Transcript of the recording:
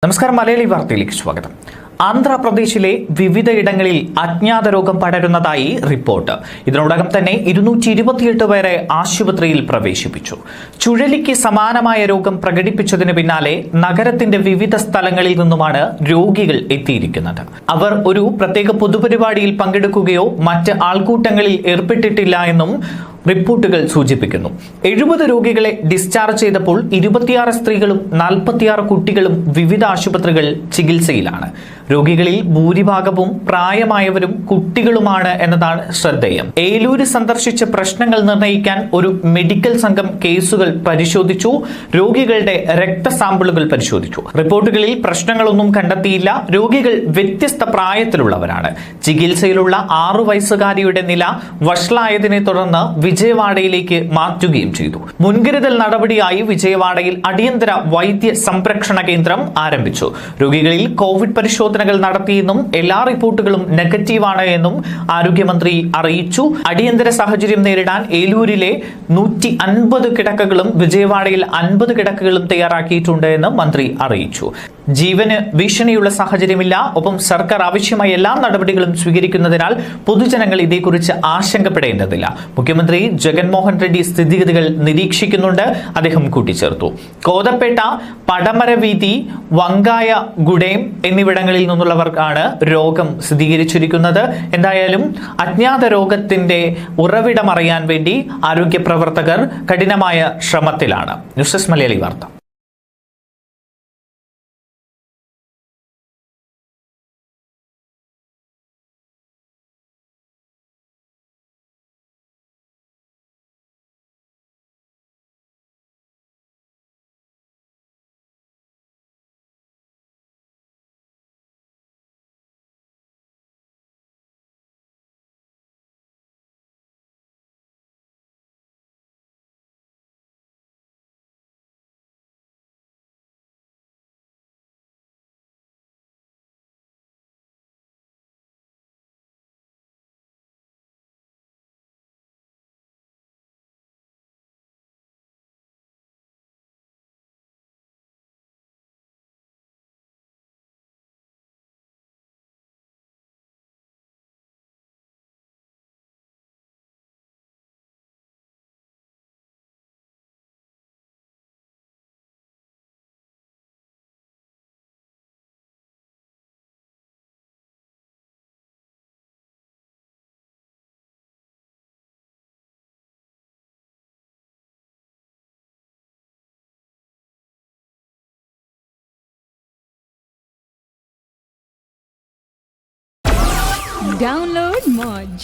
നമസ്കാരം. മലയാളി വാർത്തയിലേക്ക് സ്വാഗതം. ആന്ധ്രാപ്രദേശിലെ വിവിധയിടങ്ങളിൽ അജ്ഞാത രോഗം പടരുന്നതായി റിപ്പോർട്ട്. ഇതിനോടകം തന്നെ 228 പേരെ ആശുപത്രിയിൽ പ്രവേശിപ്പിച്ചു. ചുഴലിക്ക് സമാനമായ രോഗം പ്രകടിപ്പിച്ചതിന് പിന്നാലെ നഗരത്തിന്റെ വിവിധ സ്ഥലങ്ങളിൽ നിന്നുമാണ് രോഗികൾ എത്തിയിരിക്കുന്നത്. അവർ ഒരു പ്രത്യേക പൊതുപരിപാടിയിൽ പങ്കെടുക്കുകയോ മറ്റ് ആൾക്കൂട്ടങ്ങളിൽ ഏർപ്പെട്ടിട്ടില്ല എന്നും റിപ്പോർട്ടുകൾ സൂചിപ്പിക്കുന്നു. 70 രോഗികളെ ഡിസ്ചാർജ് ചെയ്തപ്പോൾ 26 സ്ത്രീകളും 46 കുട്ടികളും വിവിധ ആശുപത്രികൾ ചികിത്സയിലാണ്. രോഗികളിൽ ഭൂരിഭാഗവും പ്രായമായവരും കുട്ടികളുമാണ് എന്നതാണ് ശ്രദ്ധേയം. ഏലൂര് സന്ദർശിച്ച പ്രശ്നങ്ങൾ നിർണ്ണയിക്കാൻ ഒരു മെഡിക്കൽ സംഘം കേസുകൾ പരിശോധിച്ചു. രോഗികളുടെ രക്തസാമ്പിളുകൾ പരിശോധിച്ചു. റിപ്പോർട്ടുകളിൽ പ്രശ്നങ്ങളൊന്നും കണ്ടെത്തിയില്ല. രോഗികൾ വ്യത്യസ്ത പ്രായത്തിലുള്ളവരാണ്. ചികിത്സയിലുള്ള 6 വയസ്സുകാരിയുടെ നില വഷളായതിനെ തുടർന്ന് വിജയവാഡയിലേക്ക് മാറ്റുകയും ചെയ്തു. മുൻകരുതൽ നടപടിയായി വിജയവാഡയിൽ അടിയന്തര വൈദ്യ സംരക്ഷണ കേന്ദ്രം ആരംഭിച്ചു. രോഗികളിൽ കോവിഡ് പരിശോധനകൾ നടത്തിയെന്നും എല്ലാ റിപ്പോർട്ടുകളും നെഗറ്റീവാണ് എന്നും ആരോഗ്യമന്ത്രി അറിയിച്ചു. അടിയന്തര സാഹചര്യം നേരിടാൻ ഏലൂരിലെ 150 കിടക്കകളും വിജയവാഡയിൽ 50 കിടക്കകളും തയ്യാറാക്കിയിട്ടുണ്ട് എന്ന് മന്ത്രി അറിയിച്ചു. ജീവന് ഭീഷണിയുള്ള സാഹചര്യമില്ല. ഒപ്പം സർക്കാർ ആവശ്യമായ എല്ലാ നടപടികളും സ്വീകരിക്കുന്നതിനാൽ പൊതുജനങ്ങൾ ഇതേക്കുറിച്ച് ആശങ്കപ്പെടേണ്ടതില്ല. മുഖ്യമന്ത്രി ജഗൻമോഹൻ റെഡ്ഡി സ്ഥിതിഗതികൾ നിരീക്ഷിക്കുന്നുണ്ട്, അദ്ദേഹം കൂട്ടിച്ചേർത്തു. കോതപ്പേട്ട, പടമരവീതി, വങ്കായ, ഗുഡേം എന്നിവിടങ്ങളിൽ നിന്നുള്ളവർക്കാണ് രോഗം സ്ഥിരീകരിച്ചിരിക്കുന്നത്. എന്തായാലും അജ്ഞാത രോഗത്തിന്റെ ഉറവിടം അറിയാൻ വേണ്ടി ആരോഗ്യ പ്രവർത്തകർ കഠിനമായ ശ്രമത്തിലാണ്. ന്യൂസ് ഡെസ്ക് മലയാളി വാർത്ത. Download Moj.